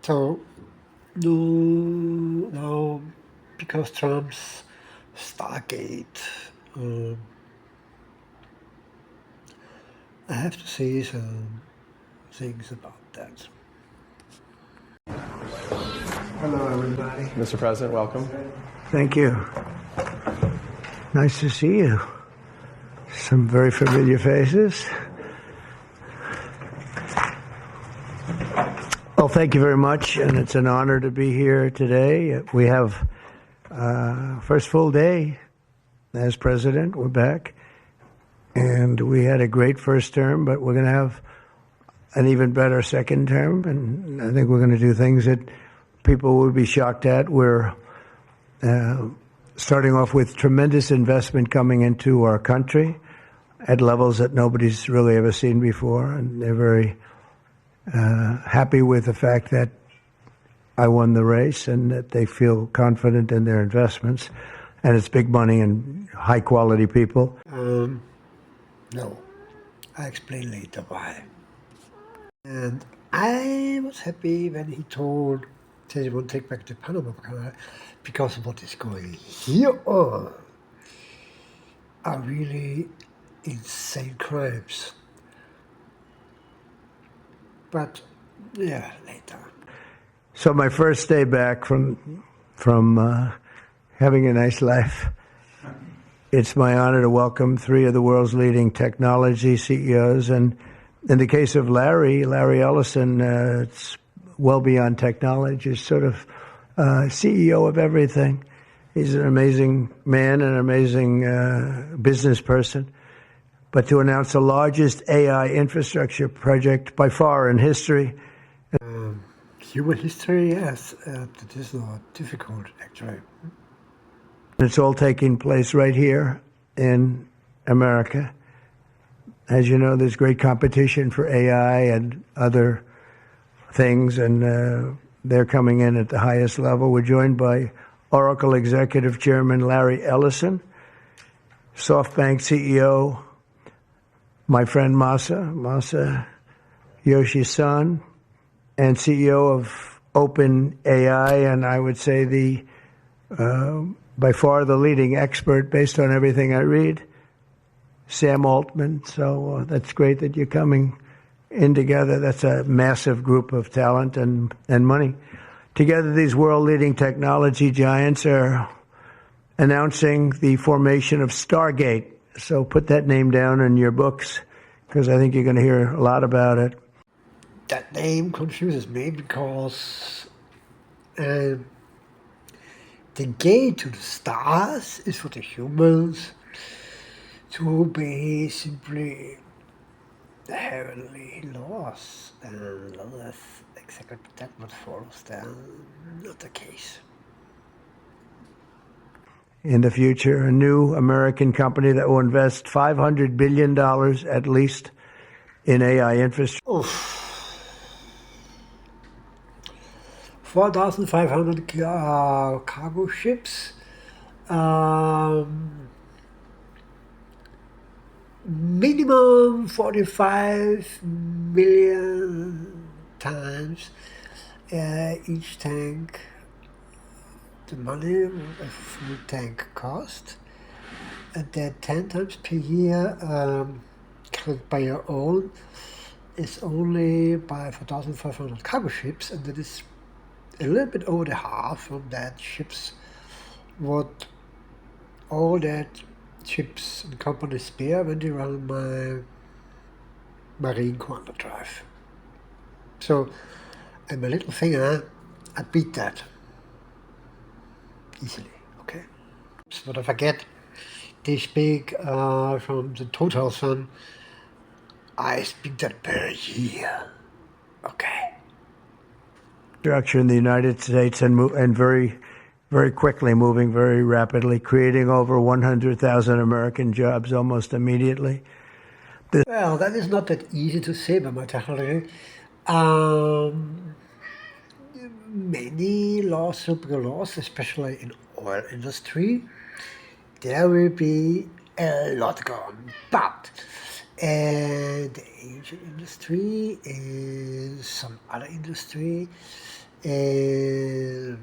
So now because Trump's Stargate, um, I have to say some things about that. Hello, everybody. Mr. President, welcome. Thank you. Nice to see you. Some very familiar faces. Well, thank you very much, and it's an honor to be here today. We have first full day as president. We're back, and we had a great first term, but we're going to have an even better second term, and I think we're going to do things that people will be shocked at. We're starting off with tremendous investment coming into our country at levels that nobody's really ever seen before, and they're very happy with the fact that I won the race and that they feel confident in their investments, and it's big money and high quality people. No, I explain later why. And I was happy when he said he won't take back the Panama Canal because of what is going here on are really insane crimes. But yeah, later. So my first day back from having a nice life, it's my honor to welcome three of the world's leading technology CEOs. And in the case of Larry Ellison, it's well beyond technology. He's sort of CEO of everything. He's an amazing man, an amazing business person. But to announce the largest AI infrastructure project by far in history. Human history, yes. It is not difficult, actually. It's all taking place right here in America. As you know, there's great competition for AI and other things, and they're coming in at the highest level. We're joined by Oracle Executive Chairman Larry Ellison, SoftBank CEO, my friend Masa Yoshi-san, and CEO of OpenAI, and I would say by far the leading expert based on everything I read, Sam Altman. So that's great that you're coming in together. That's a massive group of talent and money. Together, these world-leading technology giants are announcing the formation of Stargate. So put that name down in your books, because I think you're going to hear a lot about it. That name confuses me because the gate to the stars is for the humans to be simply the heavenly laws, and that's exactly that what follows then not the case. In the future, a new American company that will invest $500 billion at least in AI infrastructure. 4,500 cargo ships, minimum 45 million times each tank. The money a full tank cost, and that 10 times per year counted by your own is only by 4,500 cargo ships, and that is a little bit over the half from that ships what all that ships and companies spare when they run my Marine Commander drive. So, and my little finger, I beat that easily, okay? But I forget, they speak from the total sun, I speak that per year, okay? Structure in the United States and very, very quickly, moving very rapidly, creating over 100,000 American jobs almost immediately. Well, that is not that easy to say by my technology. Many laws will be laws, especially in oil industry. There will be a lot gone, but the Asian industry is some other industry there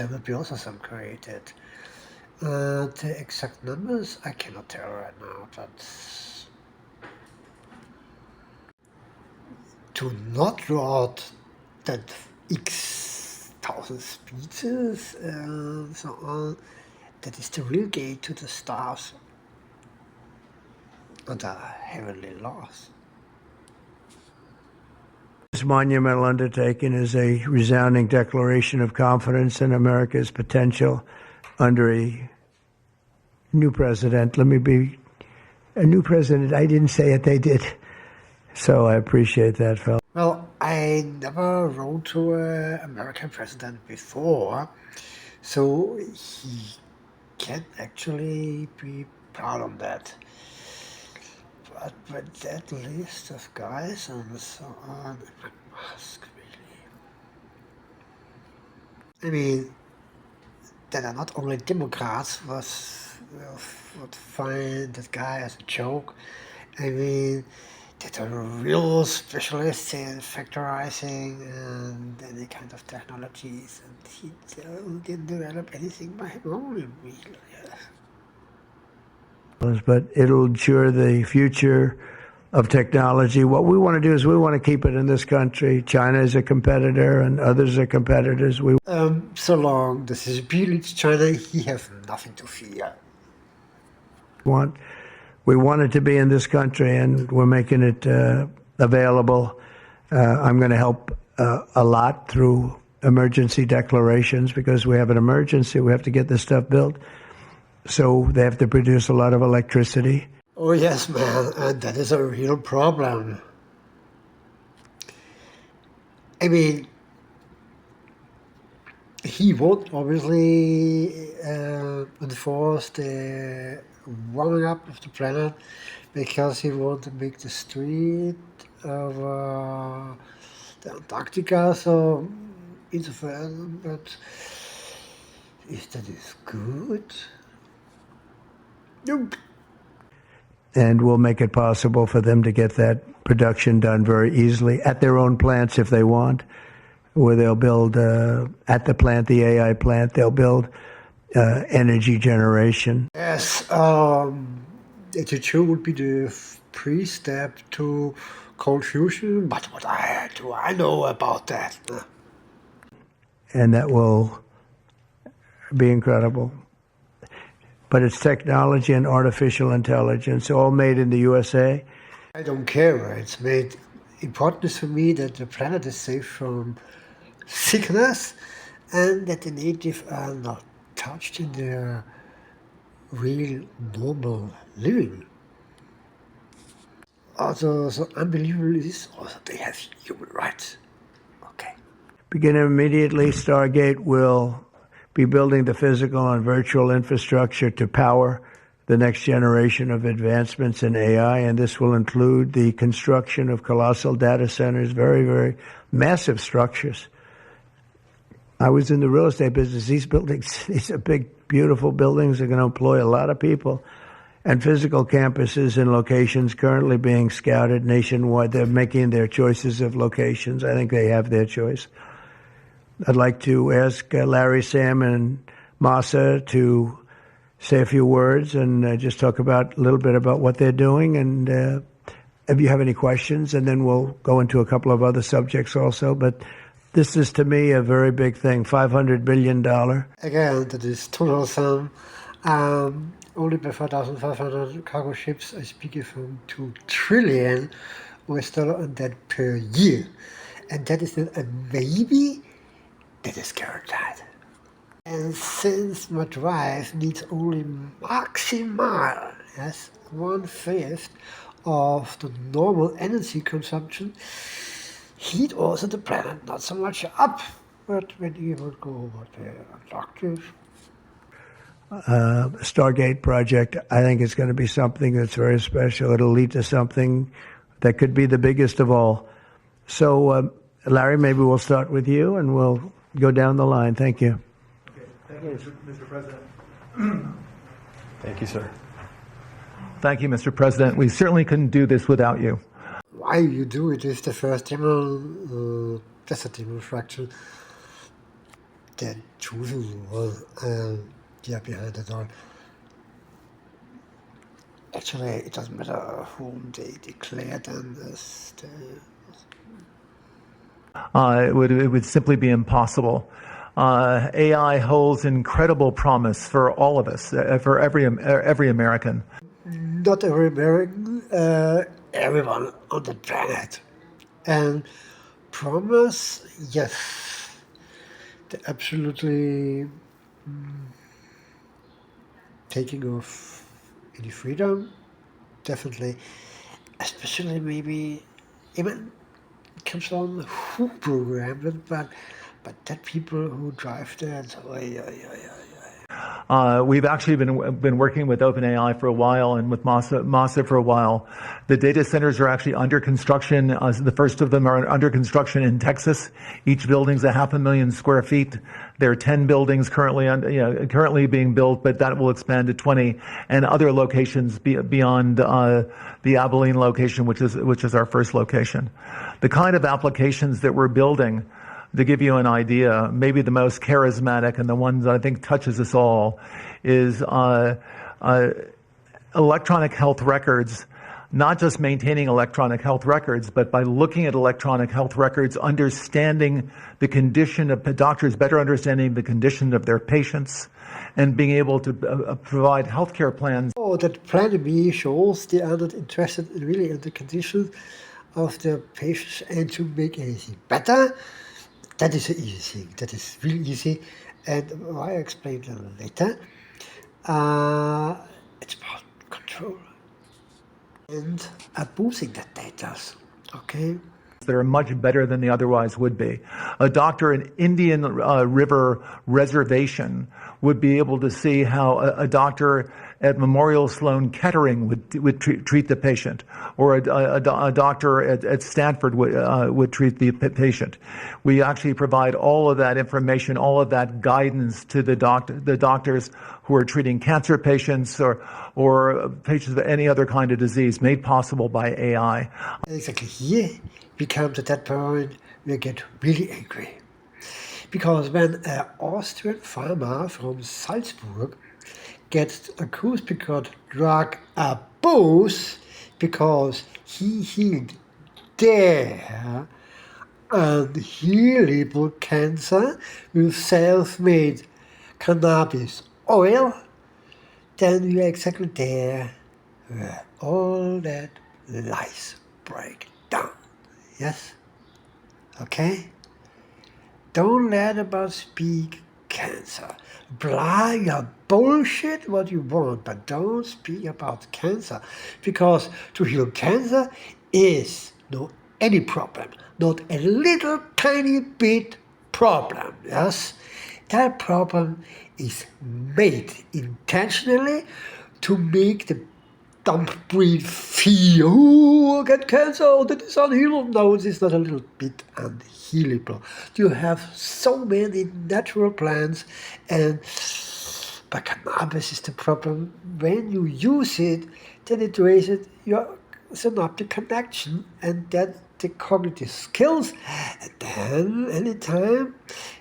will be also some created. The exact numbers I cannot tell right now, but to not draw out that X thousand speeches and so on, that is the real gate to the stars and the heavenly laws. This monumental undertaking is a resounding declaration of confidence in America's potential under a new president. Let me be a new president. I didn't say it, they did. So I appreciate that, Phil. Well, I never wrote to an American president before, so he can actually be proud of that. But with that list of guys and so on, I must really. I mean, that are not only Democrats would find that guy as a joke. I mean, that are real specialists in factorizing and any kind of technologies, and he didn't develop anything by him own, really. But it'll ensure the future of technology. What we want to do is we want to keep it in this country. China is a competitor and others are competitors. So long the CCP leads China, he has nothing to fear. We want it to be in this country, and we're making it available. I'm going to help a lot through emergency declarations because we have an emergency. We have to get this stuff built. So they have to produce a lot of electricity. Oh yes, man, and that is a real problem. I mean, he won't obviously enforce the warming up of the planet because he wants to make the street of the Antarctica so interfering, but if that is good? Nope. And we'll make it possible for them to get that production done very easily at their own plants if they want, where they'll build, at the plant, the AI plant, they'll build energy generation. Yes, HH2 would be the pre-step to cold fusion, but what do I know about that? And that will be incredible. But it's technology and artificial intelligence, all made in the USA. I don't care where it's made. Important is for me that the planet is safe from sickness and that the natives are not touched in their real normal living. Also, so unbelievable is also they have human rights. Okay. Begin immediately. Stargate will be building the physical and virtual infrastructure to power the next generation of advancements in AI, and this will include the construction of colossal data centers, very, very massive structures. I was in the real estate business. These buildings, these are big, beautiful buildings. They're going to employ a lot of people. And physical campuses in locations currently being scouted nationwide. They're making their choices of locations. I think they have their choice. I'd like to ask Larry, Sam, and Masa to say a few words and just talk about a little bit about what they're doing. And if you have any questions, and then we'll go into a couple of other subjects also. But this is, to me, a very big thing, $500 billion. Again, that is total sum. Only by 4,500 cargo ships, I speak from $2 trillion US on that per year. And that is not a maybe, that is guaranteed. And since my drive needs only maximal, yes, 1/5 of the normal energy consumption, heat also the planet not so much up, but when you would go over the Antarctic. Stargate project, I think it's going to be something that's very special. It'll lead to something that could be the biggest of all. So, Larry, maybe we'll start with you and we'll go down the line. Thank you. Okay. Thank you, Mr. President. Thank you, sir. Thank you, Mr. President. We certainly couldn't do this without you. Why you do it is the first general That's a demonstration that choosing one yeah, behind it all. Actually, it doesn't matter whom they declare them as It would simply be impossible. AI holds incredible promise for all of us, for every American. not every American, everyone on the planet. And promise, yes, the absolutely taking off any freedom, definitely, especially maybe even it comes on who programmed it, but that people who drive that, We've actually been working with OpenAI for a while and with Masa for a while. The data centers are actually under construction. The first of them are under construction in Texas. Each building's 500,000 square feet. There are 10 buildings currently being built, but that will expand to 20 and other locations beyond the Abilene location, which is our first location. The kind of applications that we're building, to give you an idea, maybe the most charismatic and the one that I think touches us all is electronic health records, not just maintaining electronic health records, but by looking at electronic health records, understanding the condition of doctors, better understanding the condition of their patients, and being able to provide healthcare plans. Oh, that Plan B shows they are not interested really in the condition of their patients and to make anything better. That is an easy thing. That is really easy. And I explain that later. It's about control and abusing that data. Okay? That are much better than they otherwise would be. A doctor in Indian River Reservation would be able to see how a doctor at Memorial Sloan Kettering would treat the patient, or a doctor at Stanford would treat the patient. We actually provide all of that information, all of that guidance to the doctors who are treating cancer patients or patients with any other kind of disease, made possible by AI. Exactly here we come to that point where we get really angry. Because when an Austrian farmer from Salzburg gets accused because drug abuse, because he healed their unhealable cancer with self-made cannabis oil, then we are exactly there where all that lies break down. Yes? Okay? Don't let about speak cancer. Blah your bullshit what you want, but don't speak about cancer. Because to heal cancer is not any problem, not a little tiny bit problem. Yes? That problem is made intentionally to make the dumb breed feel, oh, I get cancer, oh, that is unhealable. No, it is not a little bit unhealable. You have so many natural plants, but cannabis is the problem. When you use it, then it raises your synaptic connection, and then the cognitive skills. And then anytime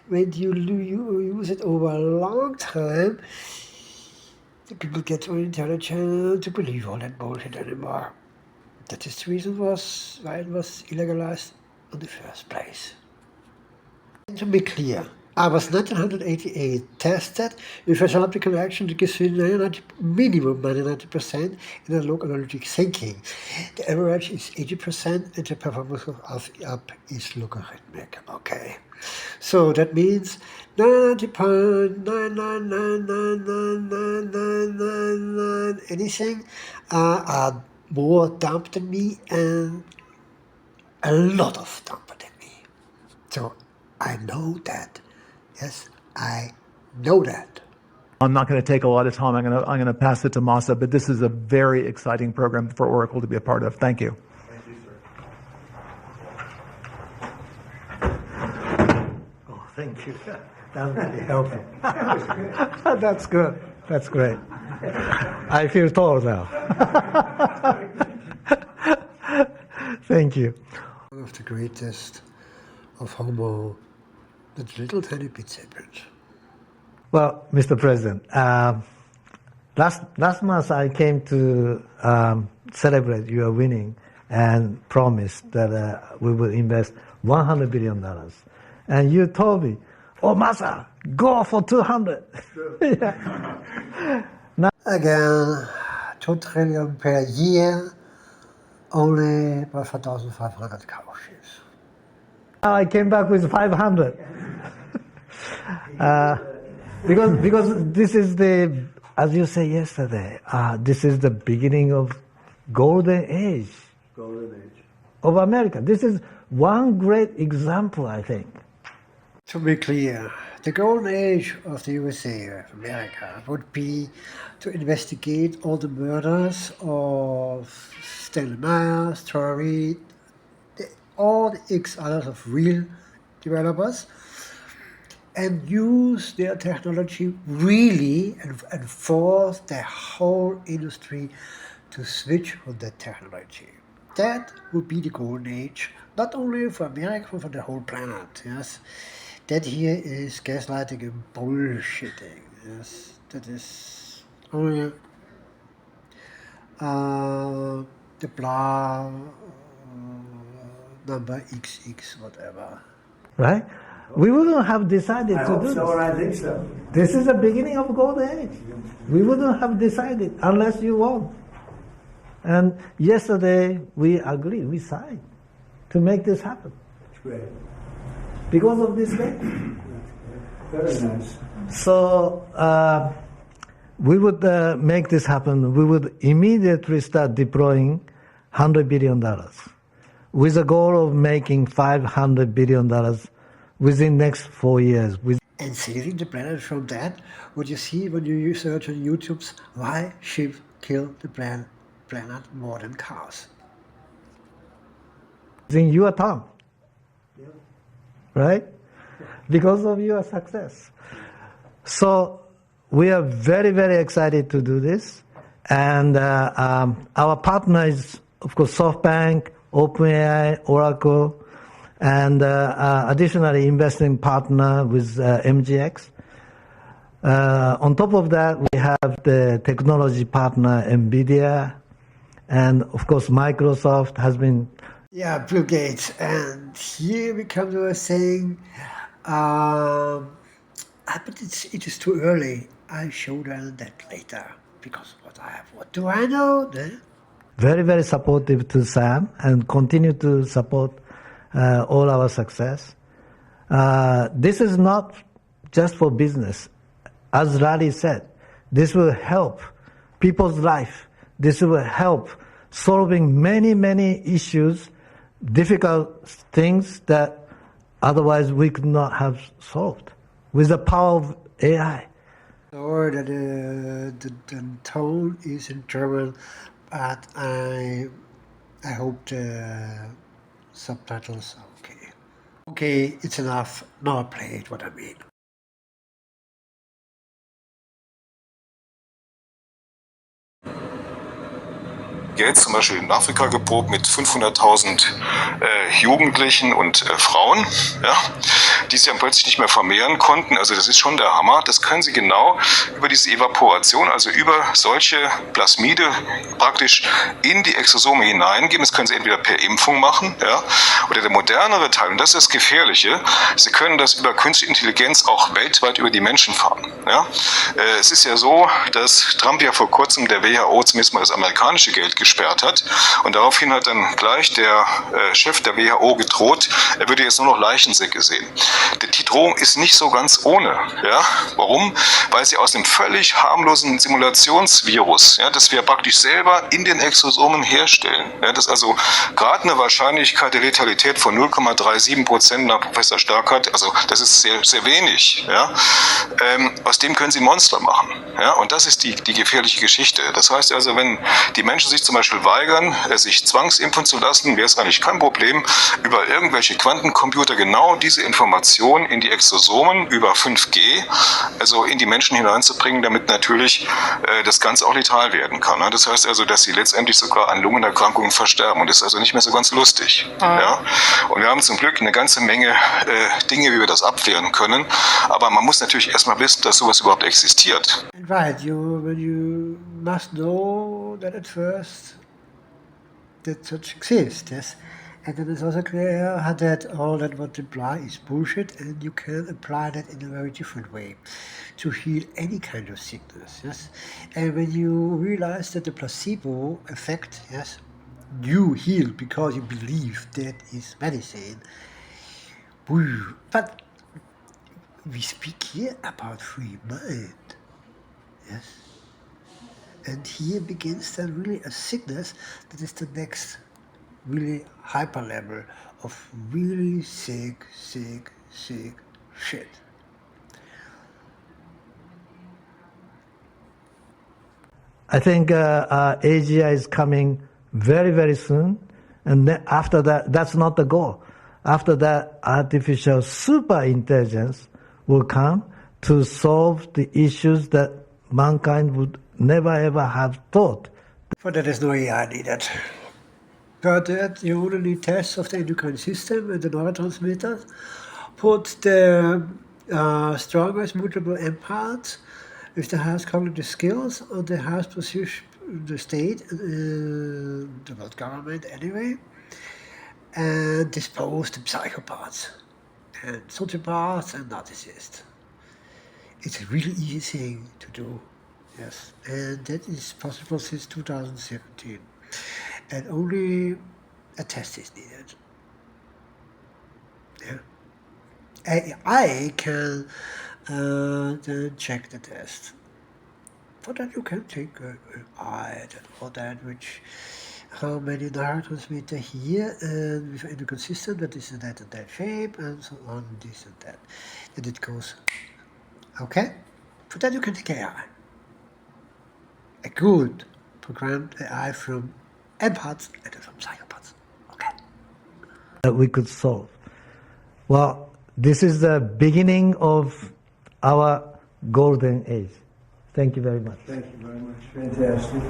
when you use it over a long time, the people get too intelligent to believe all that bullshit anymore. That is the reason why it was illegalized in the first place. And to be clear, I was 1988 tested with a synaptic connection that gives me minimum 99% in a local analytic thinking. The average is 80% and the performance of up is logarithmic. Okay. So that means 90.9999999 anything are more dumb than me and a lot of dumber than me. So I know that. Yes, I know that. I'm not going to take a lot of time. I'm going to pass it to Masa, but this is a very exciting program for Oracle to be a part of. Thank you. Thank you, sir. Oh, thank you. That was really helpful. That's good. That's great. I feel tall now. Thank you. One of the greatest of Homo that little tiny bits happens. Well, Mr. President, last month I came to celebrate your winning and promised that we will invest $100 billion. And you told me, oh, Masa, go for 200. Again, 2 trillion per year, only by 4,500 cargo ships. Now I came back with 500. Because this is the, as you said yesterday, this is the beginning of golden age of America. This is one great example, I think. To be clear, the golden age of the USA, of America, would be to investigate all the murders of Stanley Myers, Tara Reid, all the others of real developers, and use their technology really and force the whole industry to switch on that technology. That would be the golden age, not only for America, but for the whole planet. Yes, that here is gaslighting and bullshitting. Yes, that is only the blah number XX whatever. Right? We wouldn't have decided to do this. I think so. This is the beginning of golden age. We wouldn't have decided unless you won. And yesterday we agreed, we signed to make this happen Great. because of this day. Very nice. So we would make this happen. We would immediately start deploying $100 billion with the goal of making $500 billion within next 4 years. And saving the planet from that, what you see when you search on YouTube's why ships kill the planet more than cars. In your town, right? Because of your success. So we are very, very excited to do this. And our partner is, of course, SoftBank, OpenAI, Oracle, and additionally investing partner with MGX. On top of that, we have the technology partner NVIDIA, and of course Microsoft has been. Yeah, Bill Gates. And here we come to a saying, but it is too early. I'll show them that later. Because what do I know? Very, very supportive to Sam and continue to support all our success. This is not just for business. As Larry said, this will help people's life. This will help solving many, many issues, difficult things that otherwise we could not have solved with the power of AI. Sorry that the tone is in German, but I hope the subtitles are okay. Okay, it's enough. Now I play it what I mean. Geld zum Beispiel in Afrika geprobt mit 500.000 Jugendlichen und Frauen, ja, die sich dann plötzlich nicht mehr vermehren konnten. Also das ist schon der Hammer. Das können Sie genau über diese Evaporation, also über solche Plasmide praktisch in die Exosome hineingeben. Das können Sie entweder per Impfung machen, ja, oder der modernere Teil, und das ist das Gefährliche, Sie können das über künstliche Intelligenz auch weltweit über die Menschen fahren. Ja. Es ist ja so, dass Trump ja vor kurzem der WHO zumindest mal das amerikanische Geld gesperrt hat, und daraufhin hat dann gleich der Chef der WHO gedroht, er würde jetzt nur noch Leichensäcke sehen. Die Drohung ist nicht so ganz ohne. Ja? Warum? Weil sie aus einem völlig harmlosen Simulationsvirus, ja, das wir praktisch selber in den Exosomen herstellen, ja, das also gerade eine Wahrscheinlichkeit der Letalität von 0,37% nach Professor Starkert, also das ist sehr, sehr wenig. Ja? Aus dem können sie Monster machen. Ja? Und das ist die gefährliche Geschichte. Das heißt also, wenn die Menschen sich zum zum Beispiel weigern, sich zwangsimpfen zu lassen, wäre es eigentlich kein Problem, über irgendwelche Quantencomputer genau diese Information in die Exosomen über 5G, also in die Menschen hineinzubringen, damit natürlich das Ganze auch letal werden kann. Ne? Das heißt also, dass sie letztendlich sogar an Lungenerkrankungen versterben und das ist also nicht mehr so ganz lustig. Ja? Und wir haben zum Glück eine ganze Menge Dinge, wie wir das abwehren können, aber man muss natürlich erstmal wissen, dass sowas überhaupt existiert. Right, when you must know that at first that such exists, yes. And then it's also clear that all that what imply is bullshit, and you can apply that in a very different way to heal any kind of sickness, yes. And when you realize that the placebo effect, yes, you heal because you believe that is medicine. Woo. But we speak here about free mind, yes. And here begins then really a sickness that is the next really hyper level of really sick shit. I think AGI is coming very, very soon. And then after that, that's not the goal. After that, artificial super intelligence will come to solve the issues that mankind would never ever have thought. For that is no AI needed. But that you only need tests of the endocrine system and the neurotransmitters. Put the strongest mutable empaths with the highest cognitive skills on the highest position in the state, the world government anyway, and dispose the psychopaths and sociopaths and narcissists. It's a really easy thing to do, yes, and that is possible since 2017. And only a test is needed. Yeah. AI can then check the test. For that you can take AI or that which how many neurotransmitter here and with endocrine system that is in that and that shape and so on, this and that. And it goes, okay? For that you can take AI. A good programmed AI from empaths and from psychopaths. Okay. That we could solve. Well, this is the beginning of our golden age. Thank you very much. Thank you very much. Fantastic.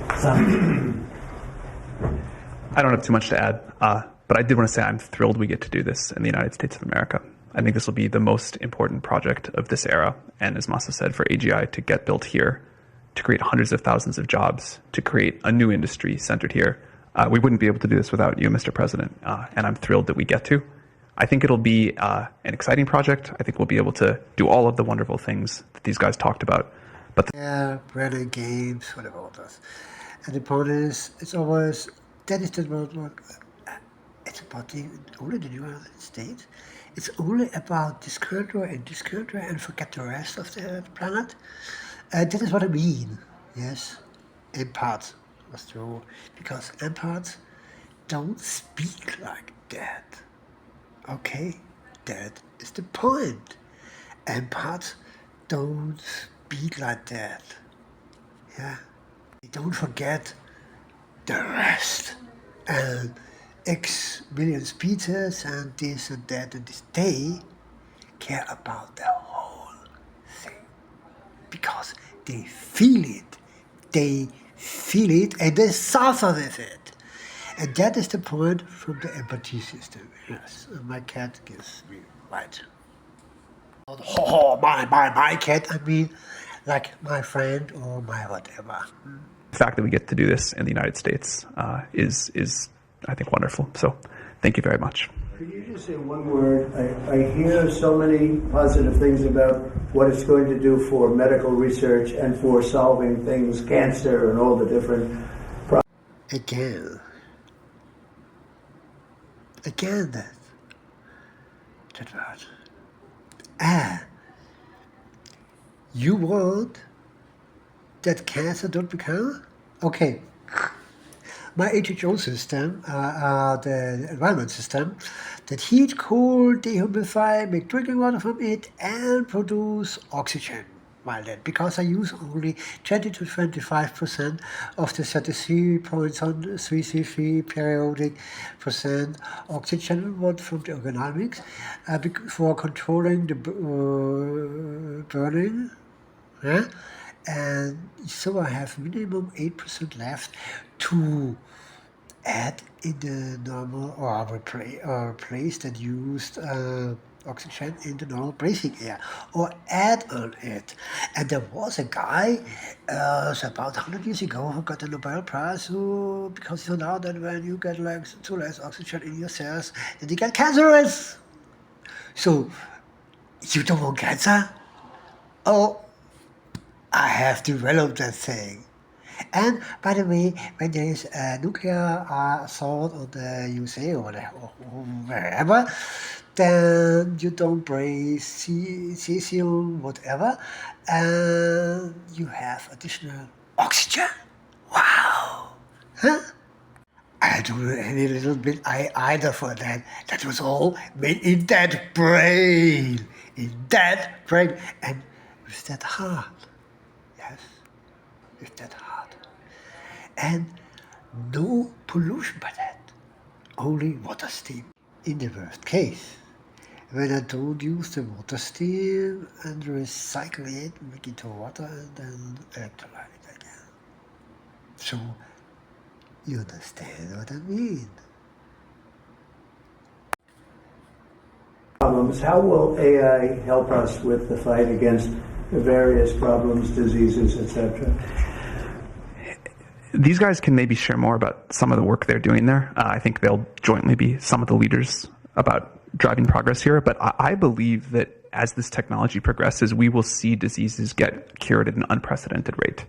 I don't have too much to add, but I did want to say I'm thrilled we get to do this in the United States of America. I think this will be the most important project of this era, and as Masa said, for AGI to get built here, to create hundreds of thousands of jobs, to create a new industry centered here. We wouldn't be able to do this without you, Mr. President, and I'm thrilled that we get to. I think it'll be an exciting project. I think we'll be able to do all of the wonderful things that these guys talked about. But running games, whatever it does. And the point is, it's always, that is the what it's about only the United States. It's only about this country and forget the rest of the planet. That is what I mean, yes. Empaths, that's true. Because empaths don't speak like that. Okay? That is the point. Empaths don't speak like that. Yeah? Don't forget the rest. And X million speeches and this and that and this. They care about the whole thing. Because they feel it. They feel it and they suffer with it. And that is the point from the empathy system. Yes, and my cat gives me right. Oh, my cat, I mean, like my friend or my whatever. the fact that we get to do this in the United States is I think, wonderful. So thank you very much. Could you just say one word? I hear so many positive things about what it's going to do for medical research and for solving things, cancer and all the different problems. Again that word. You want that cancer don't become? Okay. My HHO system, the environment system, that heat, cool, dehumidify, make drinking water from it, and produce oxygen. because I use only 20 to 25% of the 33.33 periodic percent oxygen what from the ergonomics for controlling the burning. Yeah? And so I have minimum 8% left to add in the normal or replace that used oxygen in the normal breathing air or add on it. And there was a guy about 100 years ago who got the Nobel Prize because he found out that when you get like too less oxygen in your cells, then you get cancerous. So you don't want cancer? Oh, I have developed that thing. And by the way, when there is a nuclear assault on the USA or wherever, then you don't breathe cesium, whatever, and you have additional oxygen. Wow! Huh? I do any little bit either for that. That was all made in that brain. In that brain. And with that heart. Yes. With that heart. And no pollution by that. Only water steam. In the worst case, when I don't use the water steam and recycle it, make it to water and then electrolyte it again. So, you understand what I mean. Problems. How will AI help us with the fight against the various problems, diseases, etc.? These guys can maybe share more about some of the work they're doing there. I think they'll jointly be some of the leaders about driving progress here. But I believe that as this technology progresses, we will see diseases get cured at an unprecedented rate.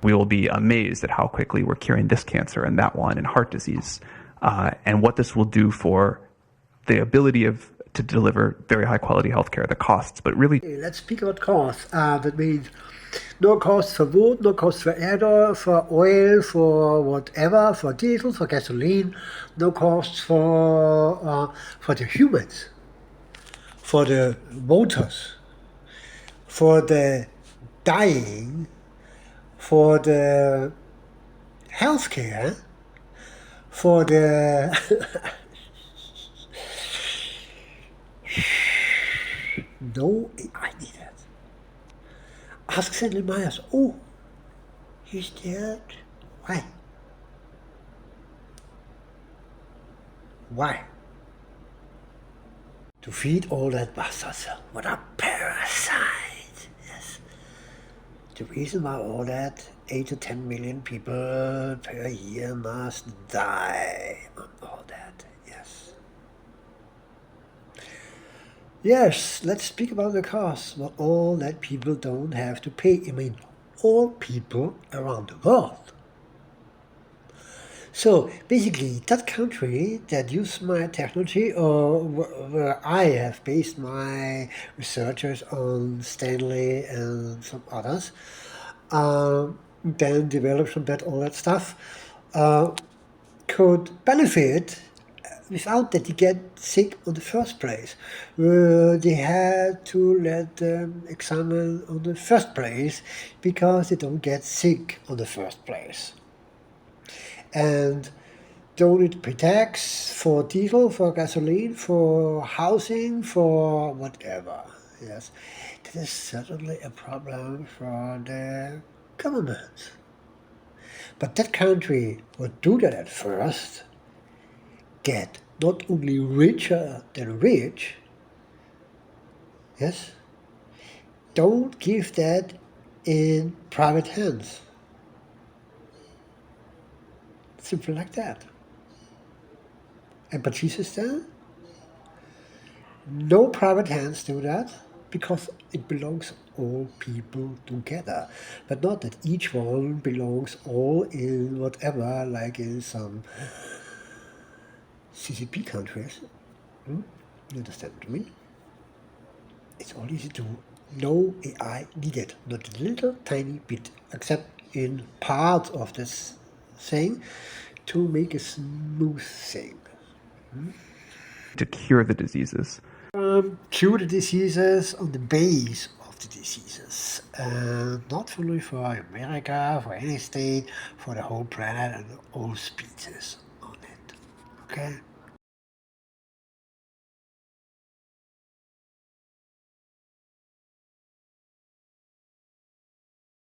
We will be amazed at how quickly we're curing this cancer and that one and heart disease, and what this will do for the ability to deliver very high quality healthcare, the costs, but really. Let's speak about costs. That means no cost for wood, no cost for air, for oil, for whatever, for diesel, for gasoline, no cost for the humans, for the motors, for the dying, for the healthcare, for the no AI needed. Ask Stanley Myers, oh, he's dead. Why? Why? To feed all that bastards. What a parasite. Yes. The reason why all that 8 to 10 million people per year must die on all that. Yes. Yes, let's speak about the cost. Well, all that people don't have to pay. I mean, all people around the world. So basically, that country that used my technology, or where I have based my researchers on Stanley and some others, then developed from that all that stuff, could benefit without that they get sick in the first place. They had to let them examine on the first place because they don't get sick in the first place. And don't need to pay tax for diesel, for gasoline, for housing, for whatever. Yes, that is certainly a problem for the government. But that country would do that at first, get not only richer than rich, yes, don't give that in private hands. Simple like that. And Batista, no private hands do that because it belongs all people together. But not that each one belongs all in whatever, like in some CCP countries. You understand what I mean? It's all easy to do. No AI needed, not a little tiny bit, except in part of this thing to make a smooth thing. To cure the diseases. Cure the diseases on the base of the diseases, not only for America, for any state, for the whole planet and all species on it. Okay.